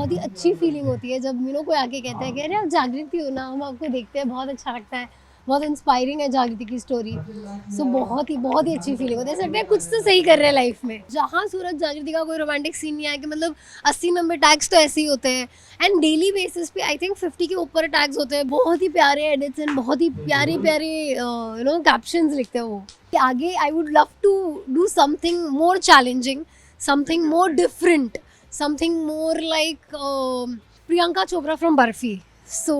बहुत ही अच्छी फीलिंग होती है जब कोई आके कहता है कि अरे आप जागृति हो ना, हम आपको देखते हैं, बहुत अच्छा लगता है, बहुत इंस्पायरिंग है जागृति की स्टोरी। सो बहुत ही अच्छी फीलिंग होती है, ऐसा लगता है कुछ तो सही कर रहे हैं लाइफ में। जहाँ सूरज जागृति का कोई रोमांटिक सीन नहीं आया कि मतलब 80-90 टैग्स तो ऐसे ही होते हैं, एंड डेली बेसिस पे आई थिंक 50 के ऊपर टैग्स होते हैं। बहुत ही प्यारे एडिट्स एंड बहुत ही प्यारे प्यारे कैप्शंस लिखते हैं वो। कि आगे I would love to do something more challenging, something more different, something more like Priyanka Chopra from Barfi. So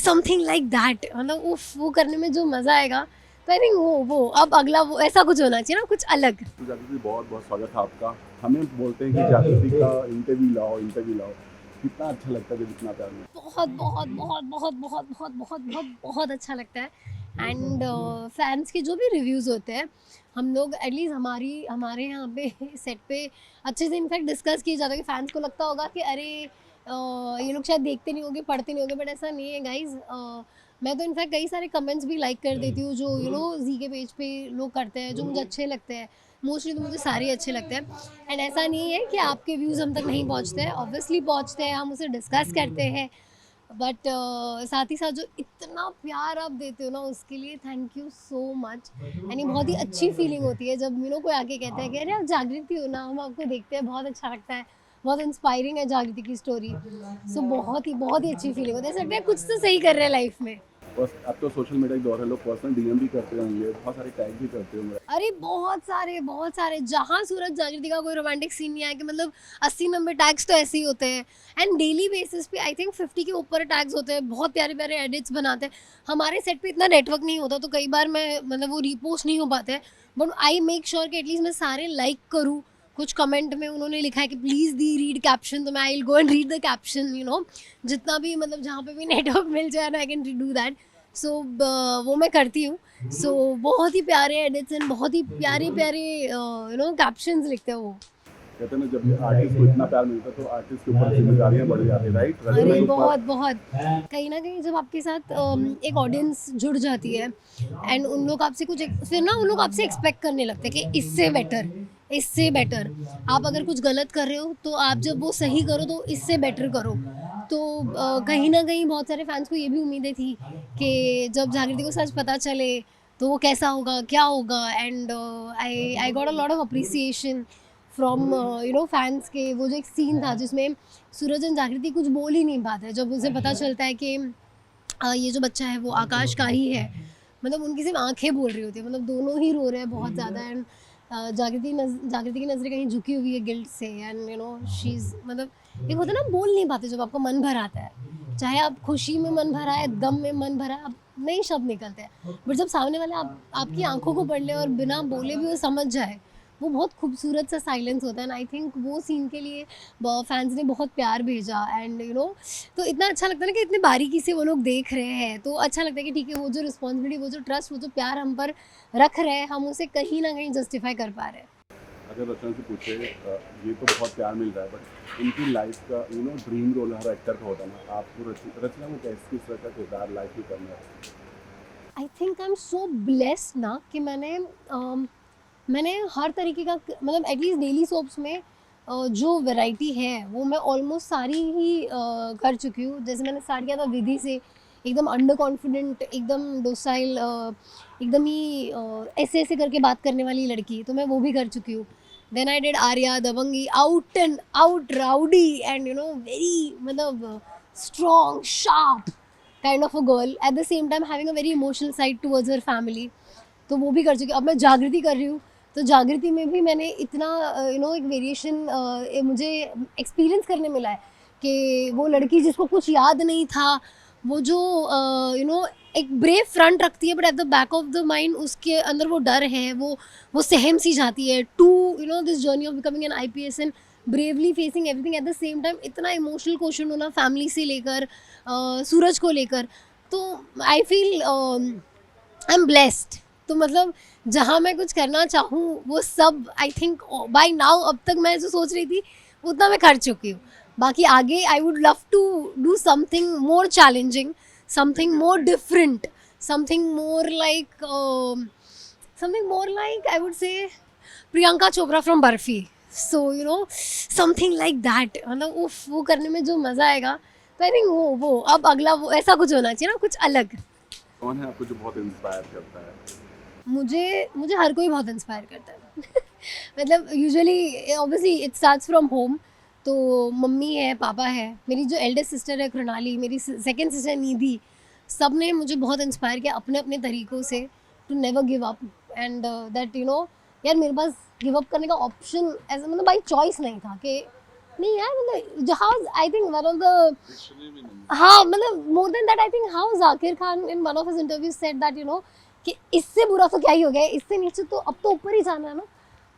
something like that. मतलब उफ, वो करने में जो मज़ा आएगा, तो आई थिंक वो अब अगला वो ऐसा कुछ होना चाहिए ना, कुछ अलग। जागृति बहुत बहुत स्वागत है आपका। हमें बोलते हैं कि जागृति का इंटरव्यू लाओ, कितना अच्छा लगता है जब इतना प्यार मिलता है। बहुत बहुत बहुत बहुत बहुत बहुत बहुत बहुत बहुत अच्छा लगता है। एंड फैंस के जो भी रिव्यूज़ होते हैं, हम लोग एटलीस्ट हमारे यहाँ पे सेट पे अच्छे से इनफैक्ट डिस्कस किया जाता है कि फैंस को लगता होगा कि अरे ये लोग शायद देखते नहीं होंगे, पढ़ते नहीं होंगे, बट ऐसा नहीं है गाइज। मैं तो इनफैक्ट कई सारे कमेंट्स भी लाइक कर देती हूँ जो जी के पेज पे लोग करते हैं, जो मुझे अच्छे लगते हैं। मोस्टली तो मुझे सारे अच्छे लगते हैं। एंड ऐसा नहीं है कि आपके व्यूज़ हम तक नहीं पहुँचते हैं, ऑब्वियसली पहुँचते हैं, हम उसे डिस्कस करते हैं। बट साथ ही साथ जो इतना प्यार आप देते हो ना, उसके लिए थैंक यू सो मच। यानी बहुत ही अच्छी फीलिंग होती है जब कोई आके कहता है कि अरे आप जागृति हो ना, हम आपको देखते हैं, बहुत अच्छा लगता है, बहुत इंस्पायरिंग है जागृति की स्टोरी। सो बहुत ही अच्छी फीलिंग होती है, ऐसा लगता है कुछ तो सही कर रहे हैं लाइफ में। बस अब तो सोशल मीडिया के दौर है, लोग पर्सनल डीएम भी करते होंगे, बहुत सारे टैग भी करते होंगे। अरे बहुत सारे जहाँ सूरज जागृति का कोई रोमांटिक सीन नहीं आया कि मतलब 80-90 टैग्स तो ऐसे ही होते हैं। एंड डेली बेसिस पे आई थिंक 50 के ऊपर टैग्स होते हैं, बहुत प्यारे प्यारे एडिट्स बनाते हैं। हमारे सेट पे इतना नेटवर्क नहीं होता, तो कई बार मैं मतलब वो रीपोस्ट नहीं हो पाते हैं, बट आई मेक श्योर कि एटलीस्ट मैं सारे लाइक करूँ। कुछ कमेंट में उन्होंने लिखा है कि प्लीज़ दी रीड कैप्शन, तो मैं I will go and read the caption, जितना भी मतलब जहाँ पे भी नेटवर्क मिल जाए ना, आई कैन डू दैट। सो वो मैं करती हूँ। सो बहुत ही प्यारे एडिट्स एंड बहुत ही प्यारे प्यारे कैप्शंस लिखते हैं वो। कहते हैं ना, जब आर्टिस्ट को इतना प्यार मिलता है तो आर्टिस्ट के ऊपर जिम्मेदारियां बढ़ जाती है, राइट? अरे बहुत कहीं ना कहीं जब आपके साथ एक ऑडियंस जुड़ जाती है एंड उन लोग आपसे फिर ना उन लोग आपसे एक्सपेक्ट करने लगते हैं कि इससे बेटर आप अगर कुछ गलत कर रहे हो तो आप जब वो सही करो तो इससे बेटर करो। तो कहीं ना कहीं बहुत सारे फैंस को ये भी उम्मीदें थी कि जब जागृति को सच पता चले तो वो कैसा होगा, क्या होगा। And I got a lot of appreciation from fans के। वो जो एक सीन था जिसमें सूरज एंड जागृति कुछ बोल ही नहीं पाते, जब उसे पता चलता है कि ये जो बच्चा है वो आकाश का ही है, मतलब उनकी सिर्फ आंखें बोल रही होती है, मतलब दोनों ही रो रहे हैं बहुत ज़्यादा। एंड जागृति की नज़रें कहीं झुकी हुई है गिल्ट से, एंड शी इज़ मतलब एक होता है ना, बोल नहीं पाते जब आपका मन भर आता है, चाहे आप खुशी में मन भरा है, गम में मन भरा है, आप नहीं शब्द निकलते हैं, बट जब सामने वाले आपकी आंखों को पढ़ ले और बिना बोले भी वो समझ जाए, वो बहुत खूबसूरत सा साइलेंस होता है। एंड आई थिंक वो सीन के लिए फैंस ने बहुत प्यार भेजा। एंड तो इतना अच्छा लगता है ना कि इतने बारीकी से वो लोग देख रहे हैं, तो अच्छा लगता है कि ठीक है, वो जो रिस्पॉन्सिबिलिटी, वो जो ट्रस्ट, वो जो प्यार हम पर रख रहे हैं, हम उसे कहीं ना कहीं जस्टिफाई कर पा रहे हैं। अगर रचना से पूछे, ये तो बहुत प्यार मिल रहा है, बट इनकी लाइफ का ड्रीम रोल हर एक्टर का होता है ना, आपको रचना को किस तरह का किरदार लाइफ में करना है? आई think I am so blessed ना कि मैंने हर तरीके का मतलब एटलीस्ट डेली सोप्स में जो वैरायटी है वो मैं ऑलमोस्ट सारी ही कर चुकी हूँ। जैसे मैंने स्टार्ट किया था विधि से, एकदम अंडर कॉन्फिडेंट, एकदम डोसाइल, एकदम ही ऐसे ऐसे करके बात करने वाली लड़की, तो मैं वो भी कर चुकी हूँ। देन आई डिड आर्या दबंगी, out and out rowdy and very मतलब strong sharp kind of a girl, at the same time having a very emotional side towards her family, तो वो भी कर चुकी हूँ। अब मैं जागृति कर रही हूँ, तो जागृति में भी मैंने इतना एक वेरिएशन मुझे एक्सपीरियंस करने मिला है कि वो लड़की जिसको कुछ याद नहीं था, वो जो एक ब्रेव फ्रंट रखती है, but at the back of the mind उसके अंदर वो डर है, वो सहम सी जाती है to this journey of becoming an IPS and bravely facing everything at the same time. इतना इमोशनल क्वेश्चन होना फैमिली से लेकर सूरज को लेकर, तो I feel I am blessed. तो मतलब जहाँ मैं कुछ करना चाहूँ वो सब आई थिंक बाय नाउ, अब तक मैं जो सोच रही थी उतना मैं कर चुकी हूँ। बाकी आगे I would love to do something more challenging, something more different, something more like I would say Priyanka Chopra from Barfi. So you know something like that, मतलब उफ, वो करने में जो मज़ा आएगा। तो आई थिंक वो अब अगला वो ऐसा कुछ होना चाहिए ना, कुछ अलग। कौन है आपको जो बहुत इंस्पायर करता है? मुझे मुझे हर कोई बहुत इंस्पायर करता है मतलब usually obviously it starts from home. तो मम्मी है, पापा है, मेरी जो एल्डेस्ट सिस्टर है कृणाली, मेरी सेकंड सिस्टर निधि, सब ने मुझे बहुत इंस्पायर किया अपने अपने तरीक़ों से to never give up. And that you know यार मेरे पास गिव अप करने का ऑप्शन ऐसा मतलब बाई चॉइस नहीं था कि नहीं यार, मतलब जहाज I think one of the, हाँ मतलब more than that I think how Zakir Khan in one of his interview said that you no कि इससे बुरा तो क्या ही हो गया है, इससे नीचे तो अब तो ऊपर ही जाना है ना।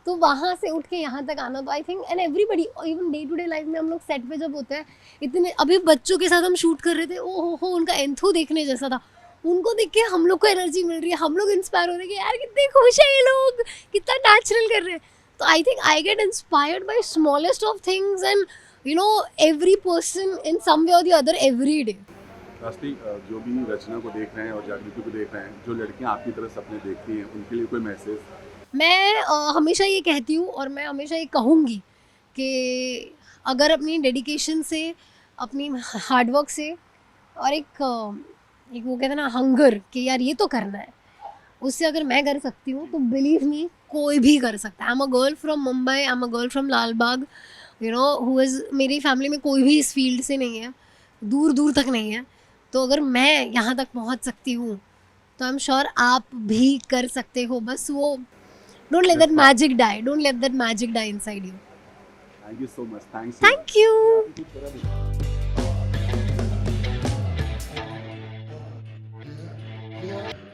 तो वहाँ से उठ के यहाँ तक आना, तो I think and everybody even day to day life में हम लोग सेट पे जब होते हैं, इतने अभी बच्चों के साथ हम शूट कर रहे थे, ओ हो उनका एंथो देखने जैसा था। उनको देख के हम लोग को एनर्जी मिल रही है, हम लोग इंस्पायर हो रहे हैं कि यार कितने खुश है ये लोग, कितना नेचुरल कर रहे हैं। तो I think I get inspired by smallest of things and you know every person in some way और the other every day. Lastly जो भी रचना को देख रहे हैं और जागृति को देख रहे हैं, जो लड़कियां आपकी तरह सपने देखती हैं, उनके लिए कोई मैसेज? मैं हमेशा ये कहती हूँ और मैं हमेशा ये कहूँगी कि अगर अपनी डेडिकेशन से, अपनी हार्डवर्क से और एक वो कहते हैं ना हंगर कि यार ये तो करना है, उससे अगर मैं कर सकती हूँ तो बिलीव मी कोई भी कर सकता है। I am a girl from Mumbai, I am a girl from Lal Bagh, you know who is, मेरी फैमिली में कोई भी इस फील्ड से नहीं है, दूर दूर तक नहीं है। तो अगर मैं यहाँ तक पहुँच सकती हूँ तो आई एम श्योर आप भी कर सकते हो। बस वो don't let that magic die, don't let that magic die inside you. Thank you so much. Thank you. Thank you.